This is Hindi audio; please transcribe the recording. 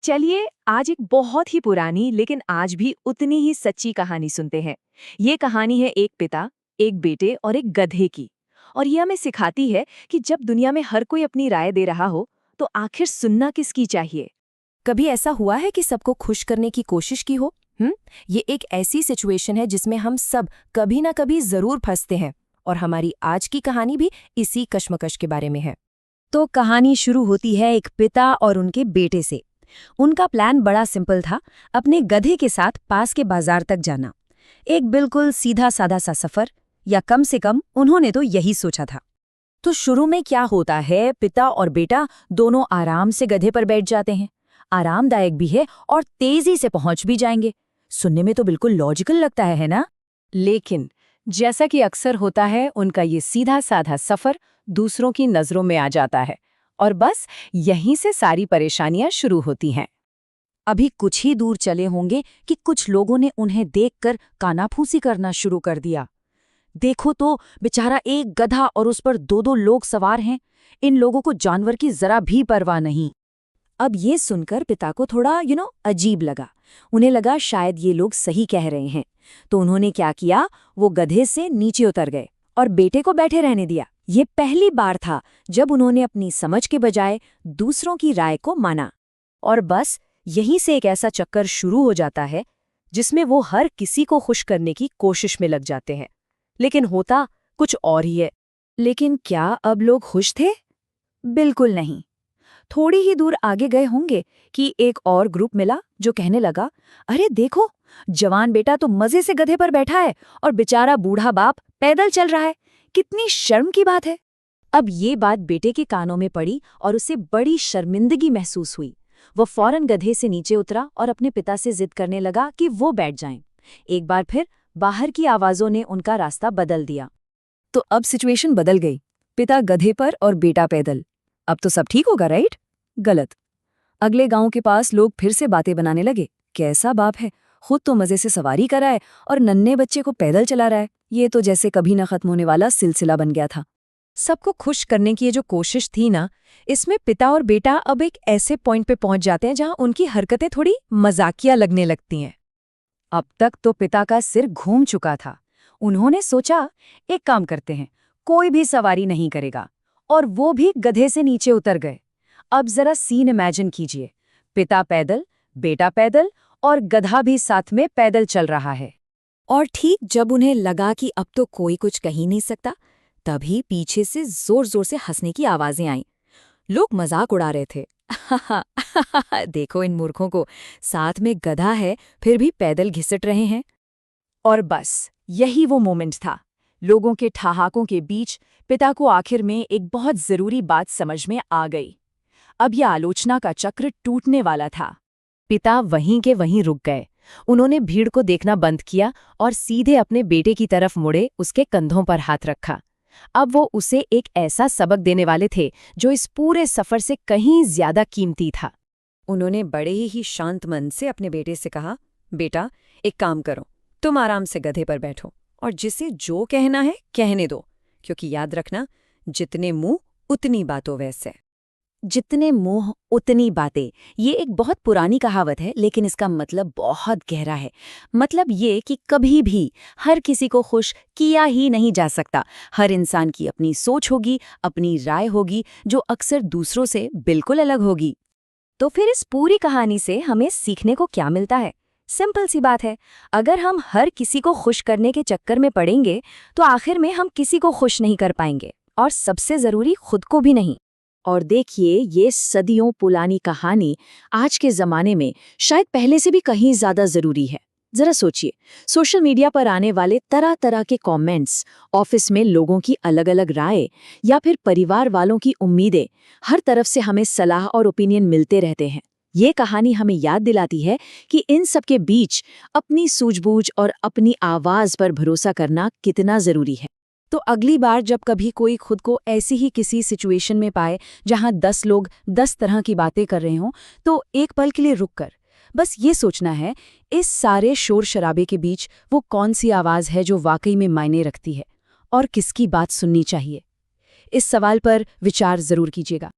चलिए आज एक बहुत ही पुरानी लेकिन आज भी उतनी ही सच्ची कहानी सुनते हैं। ये कहानी है एक पिता, एक बेटे और एक गधे की। और ये हमें सिखाती है कि जब दुनिया में हर कोई अपनी राय दे रहा हो तो आखिर सुनना किसकी चाहिए। कभी ऐसा हुआ है कि सबको खुश करने की कोशिश की हो? ये एक ऐसी सिचुएशन है जिसमें हम सब कभी ना कभी जरूर फंसते हैं, और हमारी आज की कहानी भी इसी कश्मकश के बारे में है। तो कहानी शुरू होती है एक पिता और उनके बेटे से। उनका प्लान बड़ा सिंपल था, अपने गधे के साथ पास के बाजार तक जाना। एक बिल्कुल सीधा साधा सा सफर, या कम से कम उन्होंने तो यही सोचा था। तो शुरू में क्या होता है, पिता और बेटा दोनों आराम से गधे पर बैठ जाते हैं। आरामदायक भी है और तेजी से पहुंच भी जाएंगे। सुनने में तो बिल्कुल लॉजिकल लगता है ना? लेकिन जैसा कि अक्सर होता है, उनका ये सीधा साधा सफर दूसरों की नजरों में आ जाता है, और बस यहीं से सारी परेशानियां शुरू होती हैं। अभी कुछ ही दूर चले होंगे कि कुछ लोगों ने उन्हें देखकर कानाफूसी करना शुरू कर दिया। देखो तो, बेचारा एक गधा और उस पर दो दो लोग सवार हैं। इन लोगों को जानवर की जरा भी परवाह नहीं। अब ये सुनकर पिता को थोड़ा अजीब लगा। उन्हें लगा शायद ये लोग सही कह रहे हैं। तो उन्होंने क्या किया, वो गधे से नीचे उतर गए और बेटे को बैठे रहने दिया। ये पहली बार था जब उन्होंने अपनी समझ के बजाय दूसरों की राय को माना। और बस यहीं से एक ऐसा चक्कर शुरू हो जाता है जिसमें वो हर किसी को खुश करने की कोशिश में लग जाते हैं। लेकिन होता कुछ और ही है। लेकिन क्या अब लोग खुश थे? बिल्कुल नहीं। थोड़ी ही दूर आगे गए होंगे कि एक और ग्रुप मिला जो कहने लगा, अरे देखो, जवान बेटा तो मजे से गधे पर बैठा है और बेचारा बूढ़ा बाप पैदल चल रहा है। कितनी शर्म की बात है। अब ये बात बेटे के कानों में पड़ी और उसे बड़ी शर्मिंदगी महसूस हुई। वो फौरन गधे से नीचे उतरा और अपने पिता से जिद करने लगा कि वो बैठ जाएं। एक बार फिर बाहर की आवाजों ने उनका रास्ता बदल दिया। तो अब सिचुएशन बदल गई। पिता गधे पर और बेटा पैदल। अब तो सब ठीक होगा, राइट? गलत। अगले गांव के पास लोग फिर से बातें बनाने लगे। कैसा बाप है, खुद तो मजे से सवारी कराए और नन्हे बच्चे को पैदल चला रहा है। ये तो जैसे कभी न खत्म होने वाला सिलसिला बन गया था। सबको खुश करने की ये जो कोशिश थी ना, इसमें पिता और बेटा अब एक ऐसे पॉइंट पे पहुंच जाते हैं जहां उनकी हरकतें थोड़ी मजाकिया लगने लगती हैं। अब तक तो पिता का सिर घूम चुका था। उन्होंने सोचा, एक काम करते हैं, कोई भी सवारी नहीं करेगा, और वो भी गधे से नीचे उतर गए। अब जरा सीन इमेजिन कीजिए, पिता पैदल, बेटा पैदल और गधा भी साथ में पैदल चल रहा है। और ठीक जब उन्हें लगा कि अब तो कोई कुछ कह ही नहीं सकता, तभी पीछे से जोर जोर से हंसने की आवाजें आईं। लोग मजाक उड़ा रहे थे। देखो इन मूर्खों को, साथ में गधा है फिर भी पैदल घिसट रहे हैं। और बस यही वो मोमेंट था। लोगों के ठहाकों के बीच पिता को आखिर में एक बहुत जरूरी बात समझ में आ गई। अब यह आलोचना का चक्र टूटने वाला था। पिता वहीं के वहीं रुक गए। उन्होंने भीड़ को देखना बंद किया और सीधे अपने बेटे की तरफ मुड़े, उसके कंधों पर हाथ रखा। अब वो उसे एक ऐसा सबक देने वाले थे जो इस पूरे सफर से कहीं ज्यादा कीमती था। उन्होंने बड़े ही शांत मन से अपने बेटे से कहा, बेटा एक काम करो, तुम आराम से गधे पर बैठो और जिसे जो कहना है कहने दो, क्योंकि याद रखना, जितने मुंह उतनी बातों वैसे। जितने मुंह उतनी बातें, ये एक बहुत पुरानी कहावत है, लेकिन इसका मतलब बहुत गहरा है। मतलब ये कि कभी भी हर किसी को खुश किया ही नहीं जा सकता। हर इंसान की अपनी सोच होगी, अपनी राय होगी, जो अक्सर दूसरों से बिल्कुल अलग होगी। तो फिर इस पूरी कहानी से हमें सीखने को क्या मिलता है? सिंपल सी बात है, अगर हम हर किसी को खुश करने के चक्कर में पड़ेंगे तो आखिर में हम किसी को खुश नहीं कर पाएंगे, और सबसे जरूरी खुद को भी नहीं। और देखिए, ये सदियों पुरानी कहानी आज के ज़माने में शायद पहले से भी कहीं ज़्यादा ज़रूरी है। ज़रा सोचिए, सोशल मीडिया पर आने वाले तरह तरह के कमेंट्स, ऑफिस में लोगों की अलग अलग राय, या फिर परिवार वालों की उम्मीदें, हर तरफ से हमें सलाह और ओपिनियन मिलते रहते हैं। ये कहानी हमें याद दिलाती है कि इन सब के बीच अपनी सूझबूझ और अपनी आवाज़ पर भरोसा करना कितना ज़रूरी है। तो अगली बार जब कभी कोई खुद को ऐसी ही किसी सिचुएशन में पाए जहां 10 लोग 10 तरह की बातें कर रहे हों, तो एक पल के लिए रुककर बस ये सोचना है, इस सारे शोर शराबे के बीच वो कौन सी आवाज़ है जो वाकई में मायने रखती है, और किसकी बात सुननी चाहिए। इस सवाल पर विचार जरूर कीजिएगा।